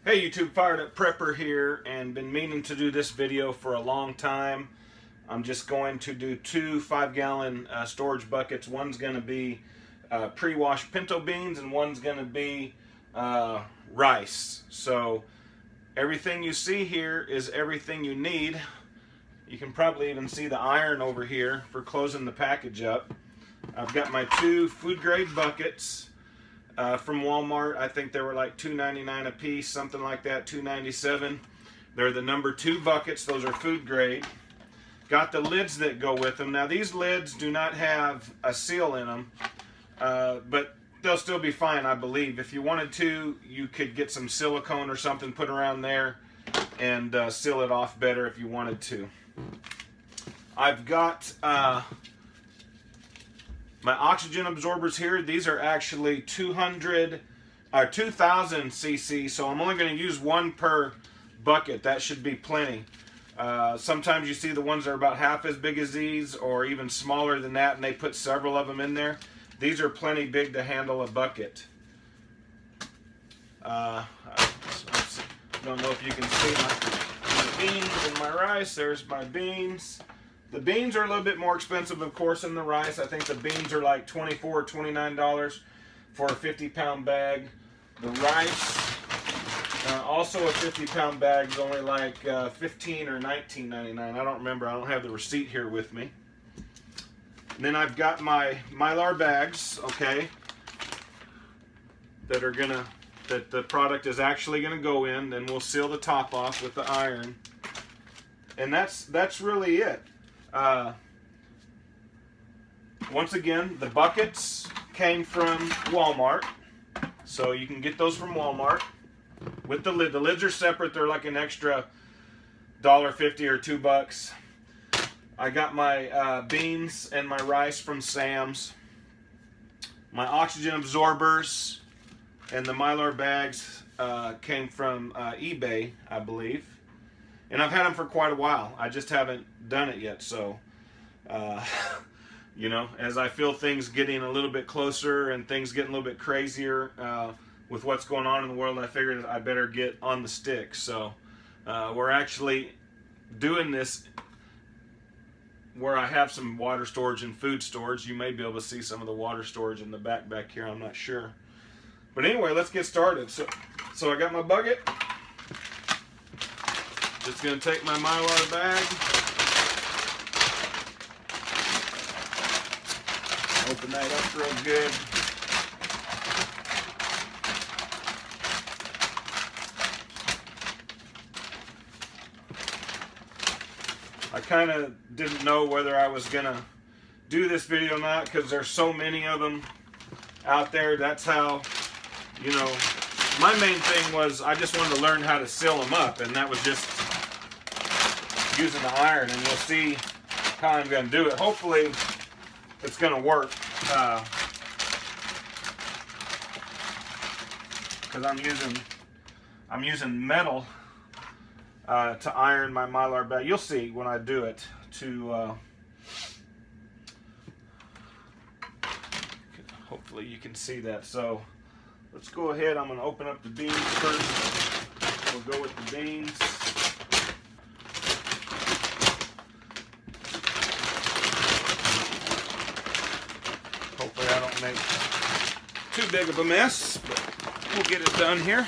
Hey YouTube, Fired Up Prepper here, and been meaning to do this video for a long time. I'm just going to do two 5-gallon storage buckets. One's going to be pre-washed pinto beans and one's going to be rice. So everything you see here is everything you need. You can probably even see the iron over here for closing the package up. I've got my two food grade buckets. From Walmart. I think they were like $2.99 a piece, something like that, $2.97. They're the number 2 buckets. Those are food grade. Got the lids that go with them. Now these lids do not have a seal in them, but they'll still be fine, I believe. If you wanted to, you could get some silicone or something put around there and seal it off better if you wanted to. I've got my oxygen absorbers here. These are actually 2000 cc, so I'm only going to use one per bucket. That should be plenty. Sometimes you see the ones that are about half as big as these or even smaller than that, and they put several of them in there. These are plenty big to handle a bucket. I don't know if you can see my beans and my rice. There's my beans. The beans are a little bit more expensive, of course, than the rice. I think the beans are like $24 or $29 for a 50-pound bag. The rice, also a 50-pound bag, is only like $15 or $19.99. I don't remember. I don't have the receipt here with me. And then I've got my Mylar bags, okay, that the product is actually gonna go in. Then we'll seal the top off with the iron, and that's really it. Once again, the buckets came from Walmart, so you can get those from Walmart with the lid. The lids are separate. They're like an extra $1.50 or $2. I got my beans and my rice from Sam's. My oxygen absorbers and the Mylar bags came from eBay, I believe. And I've had them for quite a while. I just haven't done it yet. So, you know, as I feel things getting a little bit closer and things getting a little bit crazier with what's going on in the world, I figured I better get on the stick. So, we're actually doing this where I have some water storage and food storage. You may be able to see some of the water storage in the back here. I'm not sure. But anyway, let's get started. So I got my bucket. Just going to take my Mylar bag, open that up real good. I kind of didn't know whether I was going to do this video or not because there's so many of them out there. That's how, you know, my main thing was I just wanted to learn how to seal them up, and that was just using the iron, and you'll see how I'm going to do it. Hopefully it's going to work because I'm using metal to iron my Mylar bag. You'll see when I do it. Hopefully you can see that. So let's go ahead. I'm going to open up the beans first. We'll go with the beans. Hopefully I don't make too big of a mess, but we'll get it done here.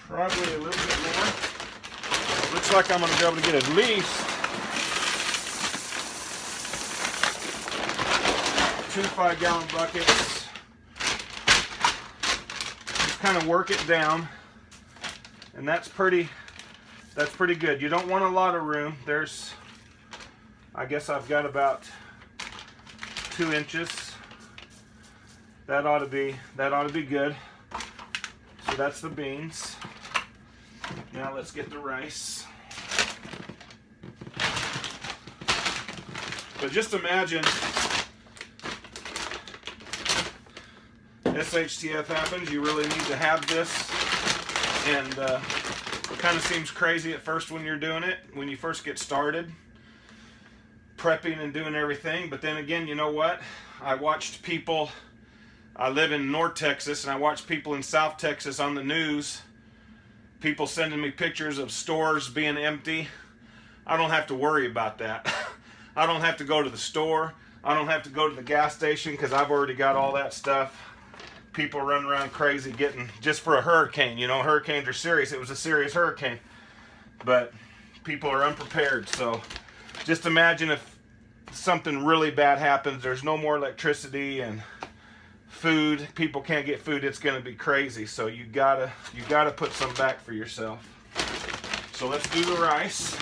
Probably a little bit more. Looks like I'm going to be able to get at least 2 5-gallon buckets. Just kind of work it down, and that's pretty good. You don't want a lot of room. I guess I've got about 2 inches. That ought to be good. So that's the beans. Now let's get the rice. But just imagine SHTF happens, you really need to have this. And it kind of seems crazy at first when you're doing it, when you first get started, prepping and doing everything. But then again, you know what? I watched people, I live in North Texas, and I watched people in South Texas on the news, people sending me pictures of stores being empty. I don't have to worry about that. I don't have to go to the store. I don't have to go to the gas station because I've already got all that stuff. People running around crazy getting, just for a hurricane. You know, hurricanes are serious. It was a serious hurricane. But people are unprepared. So just imagine if something really bad happens, there's no more electricity and food, people can't get food, it's going to be crazy. So you gotta put some back for yourself. So let's do the rice.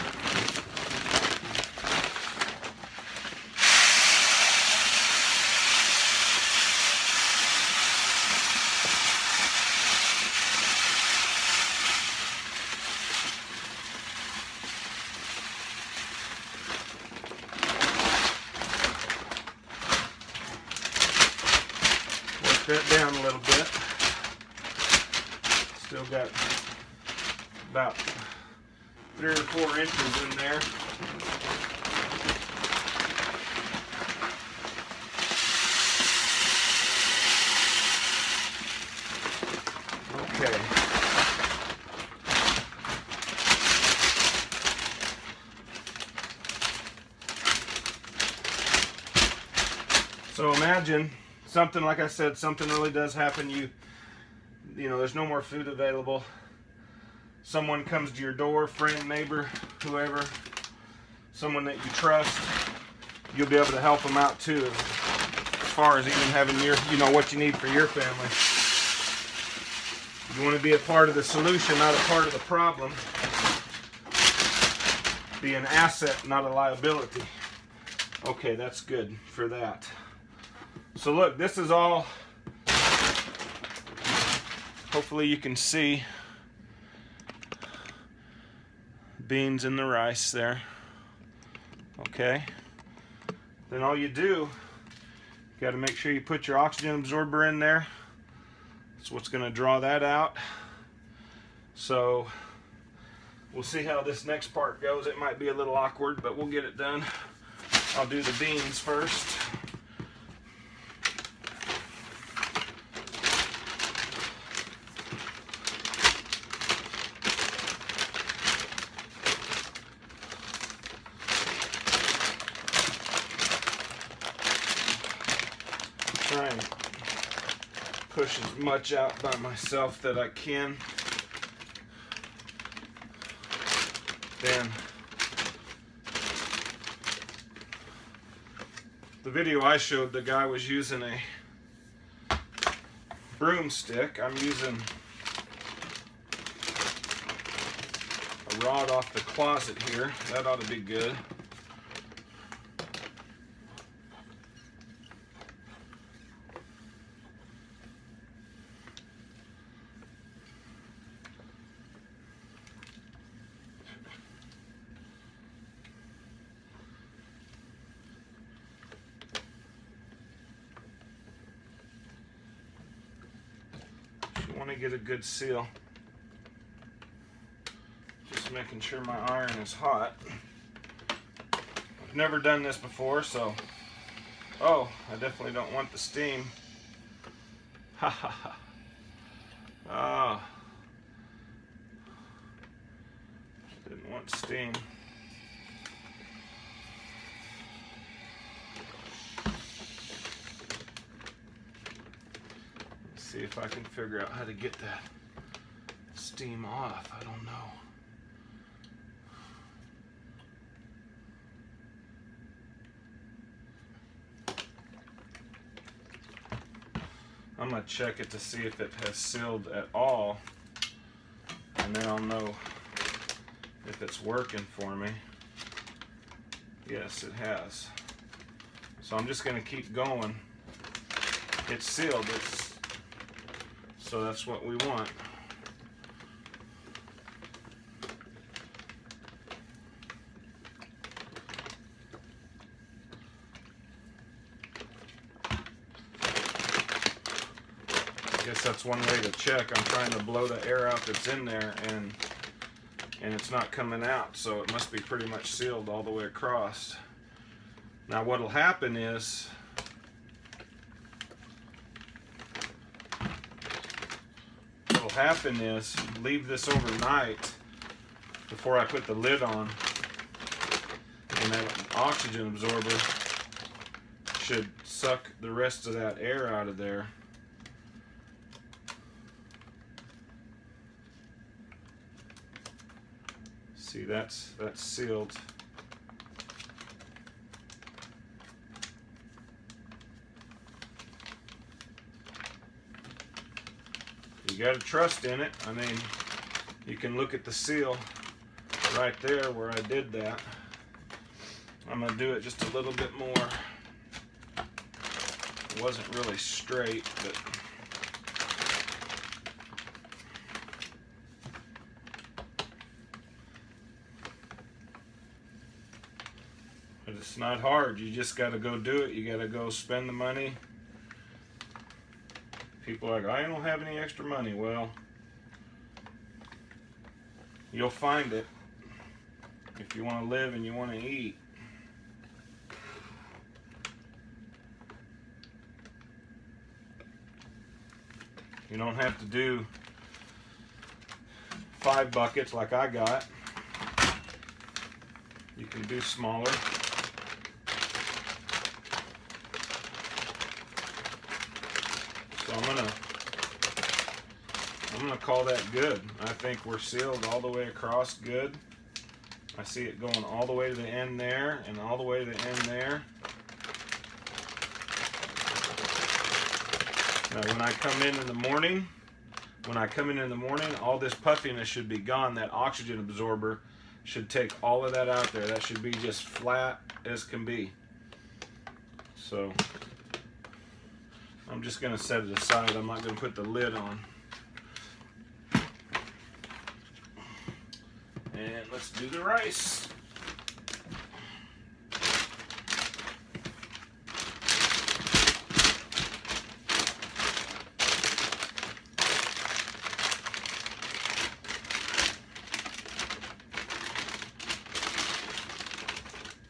That down a little bit. Still got about 3 or 4 inches in there. Okay. So imagine something, like I said, something really does happen. You know, there's no more food available. Someone comes to your door, friend, neighbor, whoever, someone that you trust. You'll be able to help them out too, as far as even having your, you know, what you need for your family. You want to be a part of the solution, not a part of the problem. Be an asset, not a liability. Okay, that's good for that. So look, this is all, hopefully you can see beans in the rice there. Okay. Then all you do, you got to make sure you put your oxygen absorber in there. That's what's going to draw that out. So we'll see how this next part goes. It might be a little awkward, but we'll get it done. I'll do the beans first. Try and push as much out by myself that I can. Then the video I showed, the guy was using a broomstick. I'm using a rod off the closet here. That ought to be good. Want to get a good seal. Just making sure my iron is hot. I've never done this before, so I definitely don't want the steam. Ha ha ha. Ah. Didn't want steam. See if I can figure out how to get that steam off. I don't know. I'm going to check it to see if it has sealed at all, and then I'll know if it's working for me. Yes, it has. So I'm just going to keep going. It's sealed. So that's what we want. I guess that's one way to check. I'm trying to blow the air out that's in there, and it's not coming out, so it must be pretty much sealed all the way across. Now what'll happen is leave this overnight before I put the lid on, and that oxygen absorber should suck the rest of that air out of there. See, that's sealed. You gotta trust in it. I mean, you can look at the seal right there where I did that. I'm gonna do it just a little bit more. It wasn't really straight, but it's not hard. You just got to go do it. You got to go spend the money. People are like, I don't have any extra money. Well, you'll find it if you want to live and you want to eat. You don't have to do 5 buckets like I got. You can do smaller. So I'm gonna call that good. I think we're sealed all the way across good. I see it going all the way to the end there and all the way to the end there. Now when I come in the morning, all this puffiness should be gone. That oxygen absorber should take all of that out there. That should be just flat as can be. So I'm just going to set it aside. I'm not going to put the lid on. And let's do the rice.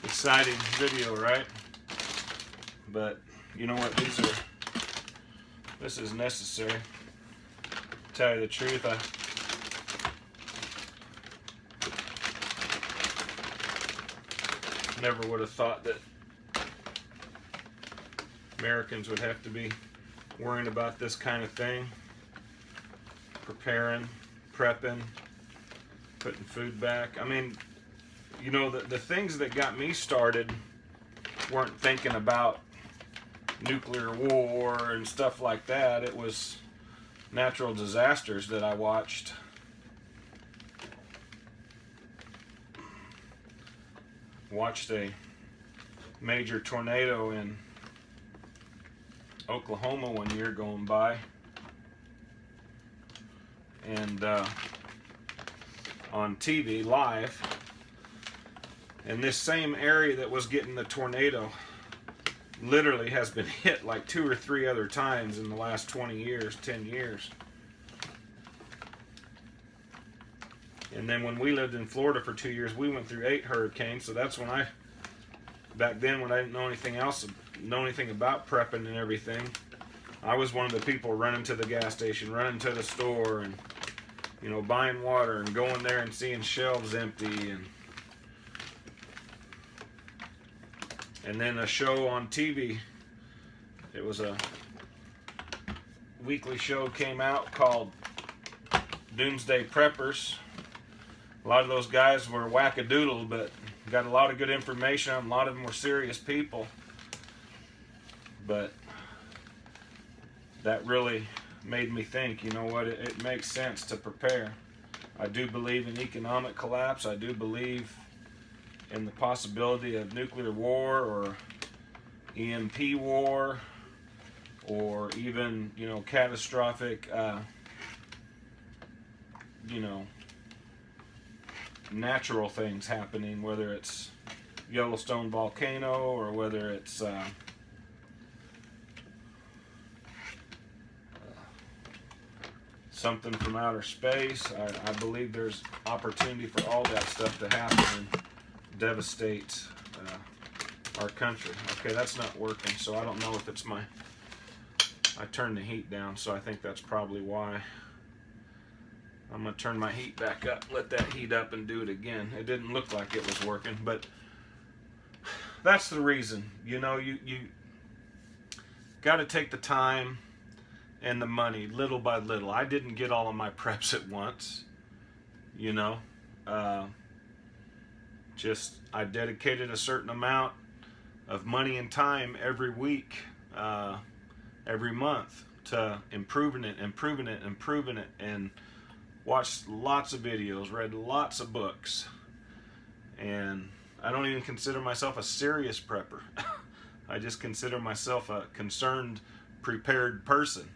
Exciting video, right? But you know what? This is necessary. To tell you the truth, I never would have thought that Americans would have to be worrying about this kind of thing. Preparing, prepping, putting food back. I mean, you know, the things that got me started weren't thinking about nuclear war and stuff like that. It was natural disasters that I watched. Watched a major tornado in Oklahoma one year going by, and on TV live. And this same area that was getting the tornado literally has been hit like 2 or 3 other times in the last 20 years, 10 years. And then when we lived in Florida for 2 years, we went through 8 hurricanes. So that's when back then when I didn't know anything else, know anything about prepping and everything, I was one of the people running to the gas station, running to the store, and, you know, buying water and going there and seeing shelves empty, and then a show on TV. It was a weekly show came out called Doomsday Preppers. A lot of those guys were wackadoodle, but got a lot of good information. A lot of them were serious people. But that really made me think, you know what, it makes sense to prepare. I do believe in economic collapse. I do believe in the possibility of nuclear war or EMP war, or even, you know, catastrophic, you know, natural things happening, whether it's Yellowstone volcano or whether it's something from outer space. I believe there's opportunity for all that stuff to happen and devastate our country. Okay, that's not working, so I don't know if it's my... I turned the heat down, so I think that's probably why. I'm going to turn my heat back up, let that heat up and do it again. It didn't look like it was working, but that's the reason. You know, you got to take the time and the money little by little. I didn't get all of my preps at once, you know. Just I dedicated a certain amount of money and time every week, every month to improving it, and watched lots of videos, read lots of books, and I don't even consider myself a serious prepper. I just consider myself a concerned, prepared person.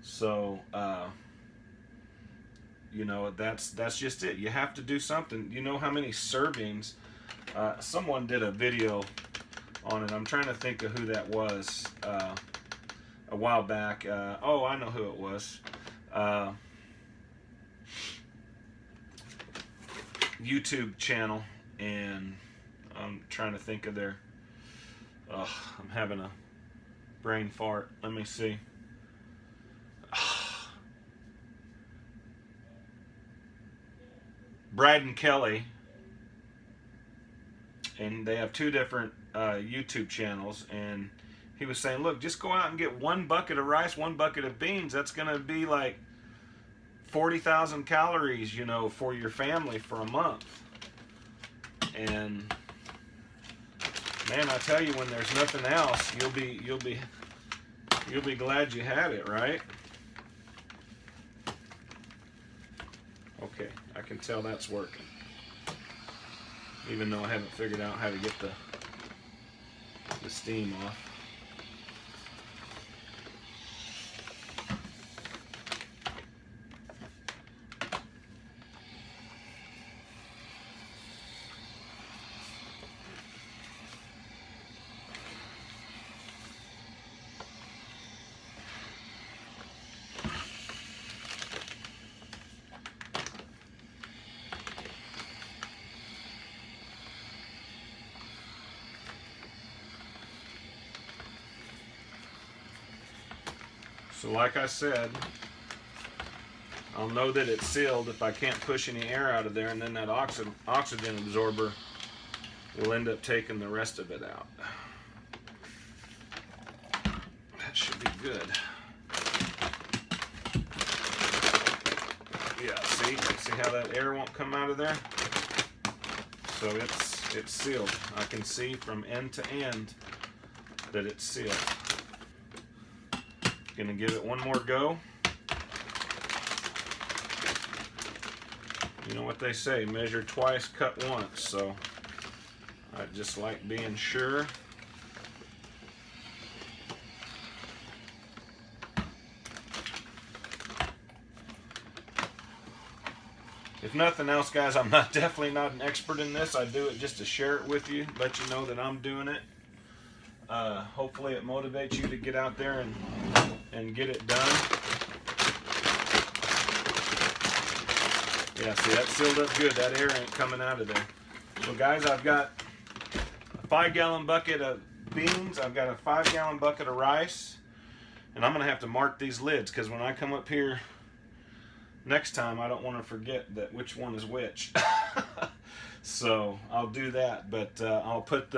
So, you know, that's just it. You have to do something. You know how many servings? Someone did a video on it. I'm trying to think of who that was a while back. Oh, I know who it was. YouTube channel, and I'm trying to think of their... I'm having a brain fart. Let me see. Brad and Kelly, and they have two different YouTube channels, and he was saying, look, just go out and get 1 bucket of rice, 1 bucket of beans. That's going to be like 40,000 calories, you know, for your family for a month. And man, I tell you, when there's nothing else, you'll be glad you had it, right? Okay, I can tell that's working, even though I haven't figured out how to get the steam off. So like I said, I'll know that it's sealed if I can't push any air out of there, and then that oxygen absorber will end up taking the rest of it out. That should be good. Yeah, see how that air won't come out of there? So it's sealed. I can see from end to end that it's sealed. Gonna give it one more go. You know what they say, measure twice, cut once. So I just like being sure. If nothing else, guys, I'm definitely not an expert in this. I do it just to share it with you, let you know that I'm doing it. Hopefully it motivates you to get out there and get it done. Yeah, see, that's sealed up good. That air ain't coming out of there. So guys, I've got a 5-gallon bucket of beans. I've got a 5-gallon bucket of rice. And I'm going to have to mark these lids, because when I come up here next time, I don't want to forget that which one is which. So I'll do that, but I'll put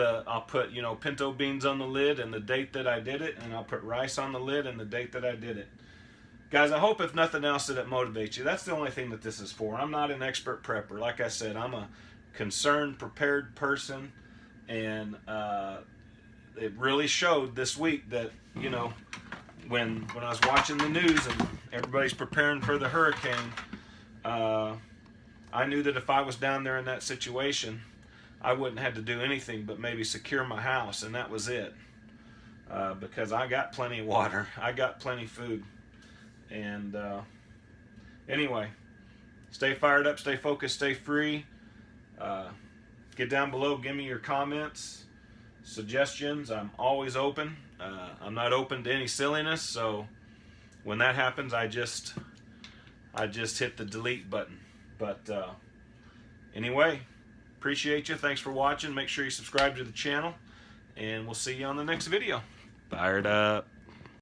you know, pinto beans on the lid and the date that I did it, and I'll put rice on the lid and the date that I did it. Guys, I hope if nothing else that it motivates you. That's the only thing that this is for. I'm not an expert prepper. Like I said, I'm a concerned, prepared person, and it really showed this week that, you know, when I was watching the news and everybody's preparing for the hurricane, I knew that if I was down there in that situation, I wouldn't have to do anything but maybe secure my house, and that was it. Because I got plenty of water, I got plenty of food. And anyway, stay fired up, stay focused, stay free. Get down below, give me your comments, suggestions. I'm always open. I'm not open to any silliness, so when that happens, I just I just hit the delete button. But anyway, appreciate you. Thanks for watching. Make sure you subscribe to the channel, and we'll see you on the next video. Fired up.